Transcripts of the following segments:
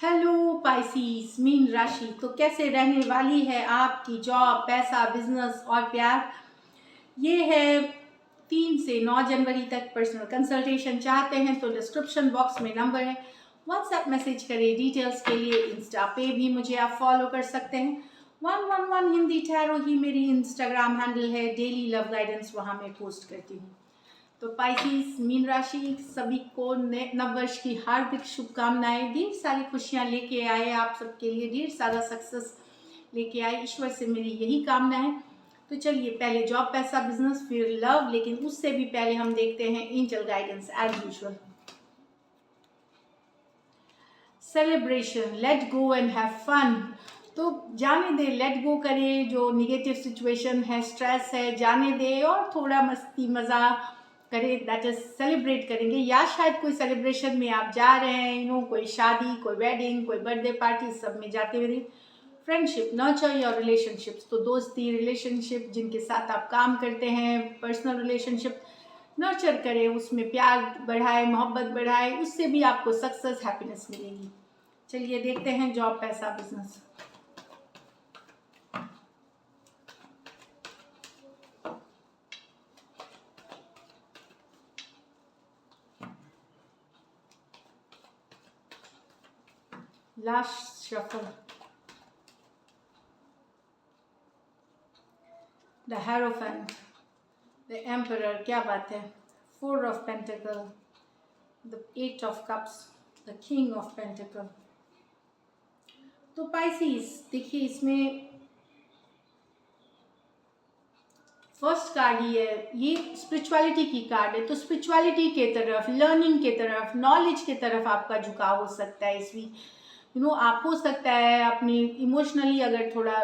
Hello पाइसीस mean राशि। तो कैसे रहने वाली है आपकी जॉब, पैसा, बिजनेस और प्यार। ये है 3 से 9 जनवरी तक। पर्सनल कंसल्टेशन चाहते हैं तो डिस्क्रिप्शन बॉक्स में नंबर है, व्हाट्सएप मैसेज करें डिटेल्स के लिए। इंस्टा पे भी मुझे आप फॉलो कर सकते हैं। 111 हिंदी टैरो ही मेरी इंस्टाग्राम हैंडल है। डेली लव गाइडेंस वहाँ मैं पोस्ट करती हूँ। तो पाइसीस मीन राशि सभी को नए नववर्ष की हार्दिक शुभकामनाएं। ढेर सारी खुशियां लेके आए आप सबके लिए, ढेर सारा सक्सेस लेके आए। ईश्वर से मेरी यही कामना है। तो चलिए पहले जॉब, पैसा, बिजनेस, फिर लव, लेकिन उससे भी पहले हम देखते हैं angel guidance as usual. Celebration, let go and have fun. तो जाने दे, लेट गो करें जो निगेटिव सिचुएशन है, स्ट्रेस है, जाने दे और थोड़ा मस्ती मजा करें। दैट इज सेलिब्रेट करेंगे। या शायद कोई सेलिब्रेशन में आप जा रहे हैं, कोई शादी, कोई वेडिंग, कोई बर्थडे पार्टी, सब में जाते हुए। Friendship, nurture your relationships. तो दोस्ती, रिलेशनशिप जिनके साथ आप काम करते हैं, पर्सनल रिलेशनशिप नर्चर करें, उसमें प्यार बढ़ाए, मोहब्बत बढ़ाए, उससे भी आपको सक्सेस, हैप्पीनेस मिलेगी। चलिए देखते हैं जॉब, पैसा, business. Last shuffle, the hierophant, the emperor. क्या बात है। 4 of pentacle, the 8 of cups, the king of pentacle. तो पाइसीस देखिए, इसमें फर्स्ट कार्ड ही है, ये स्पिरिचुअलिटी की कार्ड है। तो स्पिरिचुअलिटी के तरफ, लर्निंग के तरफ, नॉलेज के तरफ आपका झुकाव हो सकता है इस वीक। आप हो सकता है अपनी इमोशनली अगर थोड़ा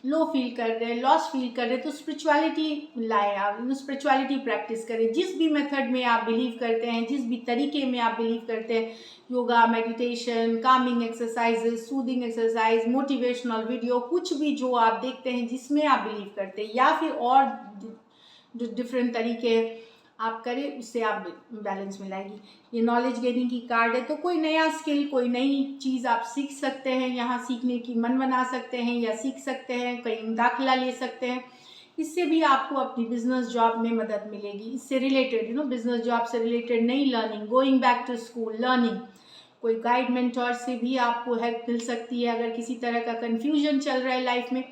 लो फील कर रहे हैं, लॉस फील कर रहे हैं, तो स्पिरिचुअलिटी लाए आप, स्पिरिचुअलिटी प्रैक्टिस करें। जिस भी मेथड में आप बिलीव करते हैं, जिस भी तरीके में आप बिलीव करते हैं, yoga, meditation, Kameng exercises, soothing exercise, motivational video, कुछ भी जो आप देखते हैं जिसमें आप बिलीव करते हैं, या फिर और डिफरेंट तरीके आप करें, उससे आप बैलेंस में लाएगी। ये नॉलेज गेनिंग की कार्ड है। तो कोई नया स्किल, कोई नई चीज़ आप सीख सकते हैं, यहाँ सीखने की मन बना सकते हैं या सीख सकते हैं, कहीं दाखिला ले सकते हैं। इससे भी आपको अपनी बिजनेस जॉब में मदद मिलेगी। इससे रिलेटेड बिजनेस जॉब से रिलेटेड नई learning, going back to school, learning, कोई गाइड मेंटोर से भी आपको हेल्प मिल सकती है। अगर किसी तरह का कन्फ्यूजन चल रहा है लाइफ में,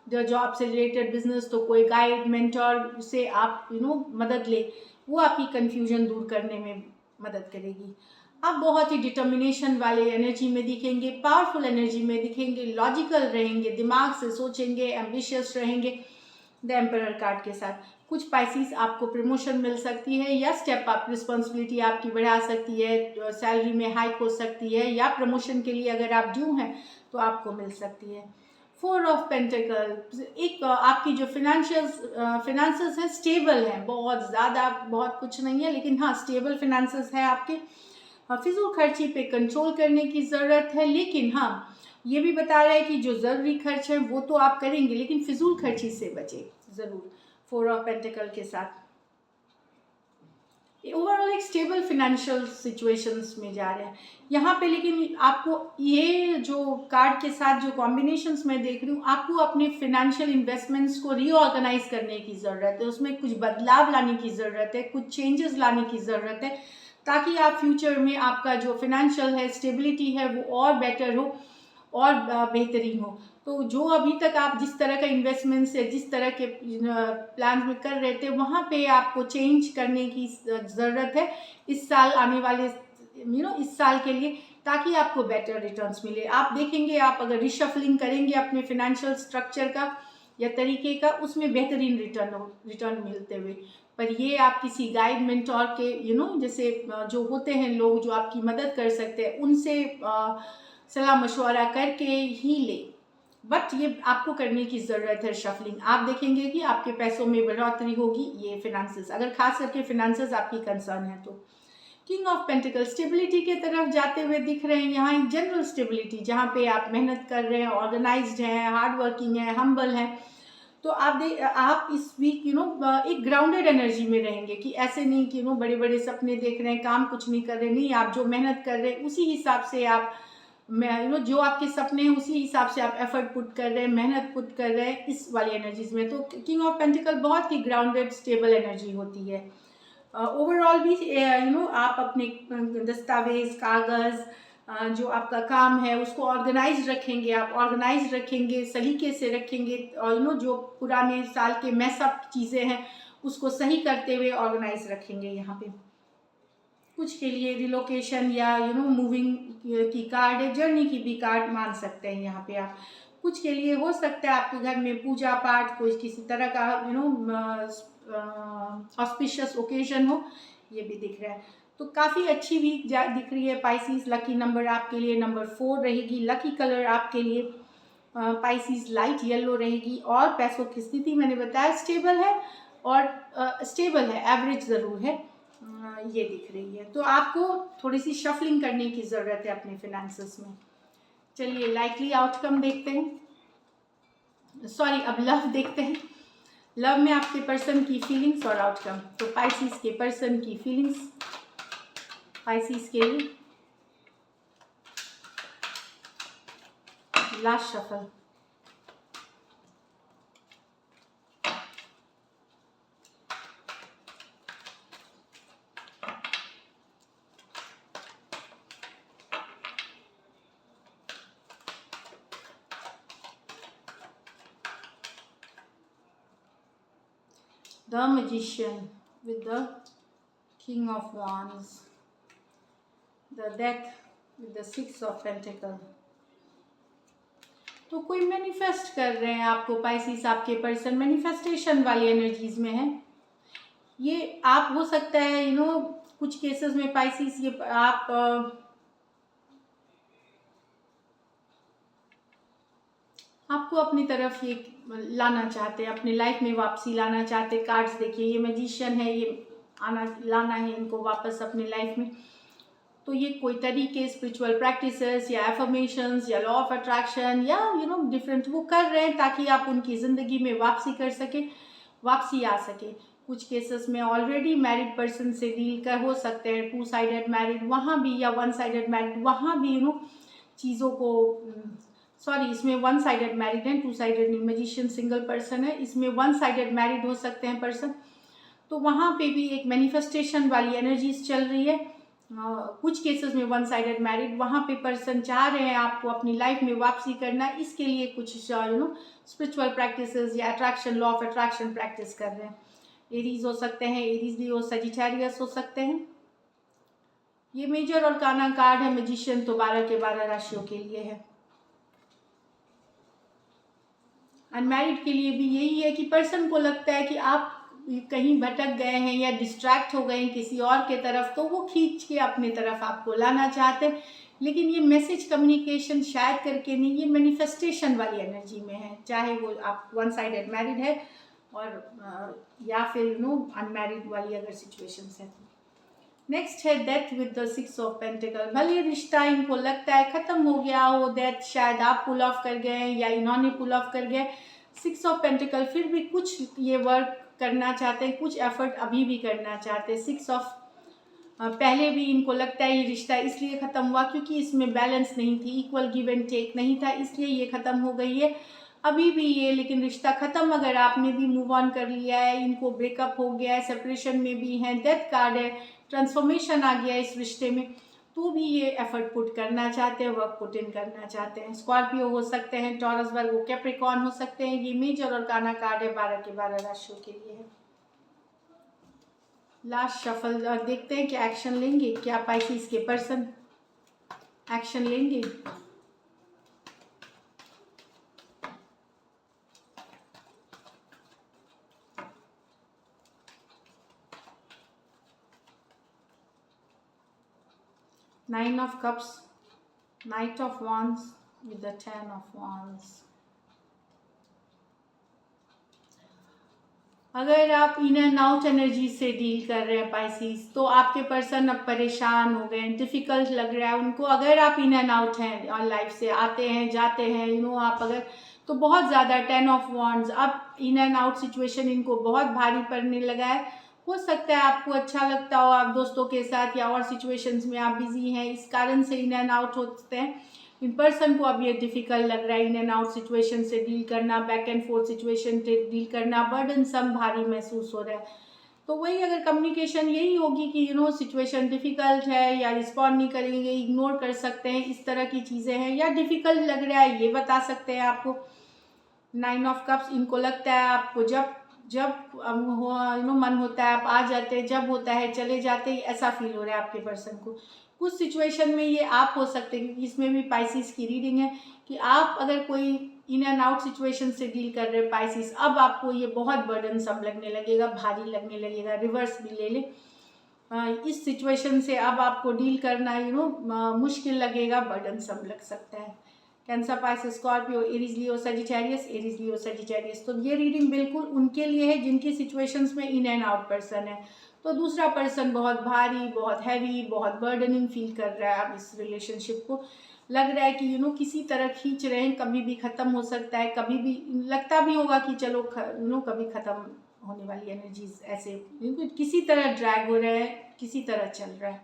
जो जॉब से रिलेटेड, बिजनेस, तो कोई गाइड मेंटोर से आप मदद ले, वो आपकी कन्फ्यूजन दूर करने में मदद करेगी। आप बहुत ही डिटर्मिनेशन वाले एनर्जी में दिखेंगे, पावरफुल एनर्जी में दिखेंगे, लॉजिकल रहेंगे, दिमाग से सोचेंगे, एम्बिशियस रहेंगे। द एम्परर कार्ड के साथ कुछ पाइसीस आपको प्रमोशन मिल सकती है, या स्टेप अप, रिस्पॉन्सिबिलिटी आपकी बढ़ा सकती है, सैलरी में हाइक हो सकती है, या प्रमोशन के लिए अगर आप ड्यू हैं तो आपको मिल सकती है। 4 ऑफ पेंटिकल, एक आपकी जो फिनेंसेस है स्टेबल है, बहुत ज़्यादा बहुत कुछ नहीं है, लेकिन हाँ स्टेबल फिनेंसेस है आपके। फिजूल खर्ची पे कंट्रोल करने की ज़रूरत है, लेकिन हाँ ये भी बता रहा है कि जो ज़रूरी खर्च है वो तो आप करेंगे, लेकिन फिजूल खर्ची से बचे ज़रूर। 4 ऑफ पेंटिकल के साथ ओवरऑल एक स्टेबल फिनेंशियल सिचुएशंस में जा रहे हैं यहाँ पे। लेकिन आपको ये जो कार्ड के साथ जो कॉम्बिनेशंस मैं देख रही हूँ, आपको अपने फिनेंशियल इन्वेस्टमेंट्स को रीऑर्गेनाइज करने की ज़रूरत है, उसमें कुछ बदलाव लाने की ज़रूरत है, कुछ चेंजेस लाने की ज़रूरत है, ताकि आप फ्यूचर में आपका जो फिनेंशियल है, स्टेबिलिटी है, वो और बेटर हो और बेहतरीन हो। तो जो अभी तक आप जिस तरह का इन्वेस्टमेंट्स या जिस तरह के प्लान में कर रहे थे, वहाँ पे आपको चेंज करने की ज़रूरत है इस साल, आने वाले इस साल के लिए, ताकि आपको बेटर रिटर्न्स मिले। आप देखेंगे, आप अगर रिशफलिंग करेंगे अपने फिनेंशियल स्ट्रक्चर का या तरीके का, उसमें बेहतरीन रिटर्न मिलते हुए। पर ये आप किसी गाइड मेंटोर के जैसे जो होते हैं लोग जो आपकी मदद कर सकते हैं, उनसे सलाह मशवरा करके ही ले। बट ये आपको करने की ज़रूरत है शफलिंग। आप देखेंगे कि आपके पैसों में बढ़ोतरी होगी। ये फिनेंसेस, अगर खास करके फिनेंसेस आपकी कंसर्न है तो। किंग ऑफ पेंटिकल, स्टेबिलिटी के तरफ जाते हुए दिख रहे हैं यहाँ। एक जनरल स्टेबिलिटी, जहाँ पे आप मेहनत कर रहे हैं, ऑर्गेनाइज्ड हैं, हार्ड वर्किंग है, हम्बल हैं। तो आप इस वीक एक ग्राउंडेड एनर्जी में रहेंगे, कि ऐसे नहीं कि बड़े बड़े सपने देख रहे हैं, काम कुछ नहीं कर रहे, नहीं, आप जो मेहनत कर रहे हैं उसी हिसाब से आप मैं जो आपके सपने हैं उसी हिसाब से आप एफर्ट पुट कर रहे हैं, मेहनत पुट कर रहे हैं इस वाली एनर्जीज में। तो किंग ऑफ पेंटिकल बहुत ही ग्राउंडेड स्टेबल एनर्जी होती है। ओवरऑल भी आप अपने दस्तावेज, कागज़, जो आपका काम है उसको ऑर्गेनाइज रखेंगे, आप ऑर्गेनाइज रखेंगे, सलीके से रखेंगे, और जो पुराने साल के मैसअप चीज़ें हैं उसको सही करते हुए ऑर्गेनाइज रखेंगे। यहाँ पे कुछ के लिए रिलोकेशन या मूविंग की कार्ड है, जर्नी की भी कार्ड मान सकते हैं यहाँ पे आप। कुछ के लिए हो सकता है आपके घर में पूजा पाठ, कोई किसी तरह का ऑस्पिशियस ओकेजन हो, ये भी दिख रहा है। तो काफ़ी अच्छी वीक दिख रही है पाइसिस। लकी नंबर आपके लिए नंबर 4 रहेगी। लकी कलर आपके लिए पाइसिस लाइट येलो रहेगी। और पैसों की स्थिति मैंने बताया स्टेबल है, और स्टेबल है, एवरेज ज़रूर है, ये दिख रही है। तो आपको थोड़ी सी शफलिंग करने की ज़रूरत है अपने फिनेंसेस में। चलिए लाइकली आउटकम देखते हैं, सॉरी अब लव देखते हैं। लव में आपके पर्सन की फीलिंग्स और आउटकम। तो पाइसिस के पर्सन की फीलिंग्स पाइसिस के लिए last shuffle. The Magician with the King of Wands, the Death with the 6 of Pentacles। तो कोई मैनिफेस्ट कर रहे हैं आपको पाइसिस, आपके पर्सन मैनिफेस्टेशन वाली एनर्जीज में है। ये आप हो सकता है कुछ केसेस में पाइसिस ये आप आपको अपनी तरफ ये लाना चाहते हैं, अपनी लाइफ में वापसी लाना चाहते हैं। कार्ड्स देखिए, ये मैजिशियन है, ये लाना है इनको वापस अपनी लाइफ में। तो ये कोई तरीके स्पिरिचुअल प्रैक्टिसेस या एफर्मेशंस या लॉ ऑफ अट्रैक्शन या डिफरेंट वो कर रहे हैं ताकि आप उनकी ज़िंदगी में वापसी कर सके, वापसी आ सके। कुछ केसेस में ऑलरेडी मैरिड पर्सन से डील कर हो सकते हैं, 2 साइडेड मैरिड वहाँ भी, या 1 साइडेड मैरिड वहाँ भी चीज़ों को सॉरी इसमें 1 साइडेड मैरिड है, 2 साइडेड नहीं। मैजिशियन सिंगल पर्सन है, इसमें 1 साइडेड मैरिड हो सकते हैं पर्सन। तो वहाँ पे भी एक मैनिफेस्टेशन वाली एनर्जीज चल रही है। कुछ केसेस में 1 साइडेड मैरिड, वहाँ पे पर्सन चाह रहे हैं आपको अपनी लाइफ में वापसी करना, इसके लिए कुछ स्पिरिचुअल प्रैक्टिसेस या attraction, law of attraction practice कर रहे हैं। एरीज हो सकते हैं, एरीज भी हो, सजिटेरियस हो सकते हैं। ये मेजर और काना कार्ड है मैजिशियन, तो 12 के 12 राशियों के लिए है। अनमैरिड के लिए भी यही है कि पर्सन को लगता है कि आप कहीं भटक गए हैं या डिस्ट्रैक्ट हो गए हैं किसी और के तरफ, तो वो खींच के अपनी तरफ आपको लाना चाहते हैं। लेकिन ये मैसेज कम्युनिकेशन शायद करके नहीं, ये मैनिफेस्टेशन वाली एनर्जी में है, चाहे वो आप 1 साइडेड मैरिड है और या फिर अनमैरिड वाली अगर सिचुएशंस है। नेक्स्ट है death with the 6 of pentacle. भले रिश्ता इनको लगता है ख़त्म हो गया हो, डेथ शायद आप पुल ऑफ कर गए या इन्होंने पुल ऑफ कर गए। 6 ऑफ पेंटिकल फिर भी कुछ ये वर्क करना चाहते हैं, कुछ एफर्ट अभी भी करना चाहते हैं। 6 ऑफ पहले भी इनको लगता है ये रिश्ता इसलिए ख़त्म हुआ क्योंकि इसमें बैलेंस नहीं थी, इक्वल गिव एंड टेक नहीं था, इसलिए ये ख़त्म हो गई है। अभी भी ये लेकिन रिश्ता ख़त्म अगर आपने भी मूव ऑन कर लिया है, इनको ब्रेकअप हो गया है, सेपरेशन में भी हैं, डेथ कार्ड है, ट्रांसफॉर्मेशन आ गया है इस रिश्ते में, तो भी ये एफर्ट पुट करना चाहते हैं, वर्क पुट इन करना चाहते हैं। स्कॉर्पियो हो सकते हैं, टॉरस, वर्गो, कैप्रिकॉर्न हो सकते हैं। ये मेजर और काना कार्ड है, 12 के 12 राशियों के लिए है। लास्ट शफल और देखते हैं क्या एक्शन लेंगे, क्या पाइसिस के पर्सन एक्शन लेंगे। Nine of Cups, Knight of Wands with the 10 of Wands। अगर आप इन एंड आउट एनर्जी से डील कर रहे हैं पाइसिस, तो आपके पर्सन अब परेशान हो गए हैं, डिफ़िकल्ट लग रहा है उनको। अगर आप इन एंड आउट हैं और लाइफ से आते हैं जाते हैं आप अगर, तो बहुत ज़्यादा 10 ऑफ वॉन्ड्स, अब इन एंड आउट सिचुएशन इनको बहुत भारी पड़ने लगा है। हो सकता है आपको अच्छा लगता हो, आप दोस्तों के साथ या और सिचुएशंस में आप बिजी हैं, इस कारण से इन एंड आउट होते हैं। इन पर्सन को अब ये डिफ़िकल्ट लग रहा है, इन एंड आउट सिचुएशन से डील करना, बैक एंड फोर्थ सिचुएशन से डील करना बर्डनसम, भारी महसूस हो रहा है। तो वही अगर कम्युनिकेशन यही होगी कि सिचुएशन डिफ़िकल्ट है, या रिस्पॉन्ड नहीं करेंगे, इग्नोर कर सकते हैं, इस तरह की चीज़ें हैं, या डिफ़िकल्ट लग रहा है ये बता सकते हैं आपको। 9 ऑफ कप्स, इनको लगता है आपको जब जब मन होता है आप आ जाते हैं, जब होता है चले जाते हैं, ऐसा फील हो रहा है आपके पर्सन को। कुछ सिचुएशन में ये आप हो सकते हैं, क्योंकि इसमें भी पाइसिस की रीडिंग है कि आप अगर कोई इन एंड आउट सिचुएशन से डील कर रहे हैं पाइसिस, अब आपको ये बहुत बर्डनसम लगने लगेगा, भारी लगने लगेगा। रिवर्स भी ले लें, इस सिचुएशन से अब आपको डील करना मुश्किल लगेगा, बर्डनसम लग सकता है। कैंसर, पाइसेस, स्कॉर्पियो, एरीज, लियो, सजिटेरियस, एरीज, लियो, सजिटेरियस। तो ये रीडिंग बिल्कुल उनके लिए है जिनकी सिचुएशंस में इन एंड आउट पर्सन है। तो दूसरा पर्सन बहुत भारी, बहुत हैवी, बहुत बर्डनिंग फील कर रहा है अब इस रिलेशनशिप को। लग रहा है कि किसी तरह खींच रहे हैं, कभी भी ख़त्म हो सकता है, कभी भी लगता भी होगा कि चलो कभी ख़त्म होने वाली एनर्जीज ऐसे किसी तरह ड्रैग हो रहे हैं, किसी तरह चल रहा है।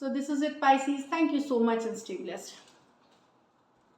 So this is it Pisces, thank you so much and stay blessed.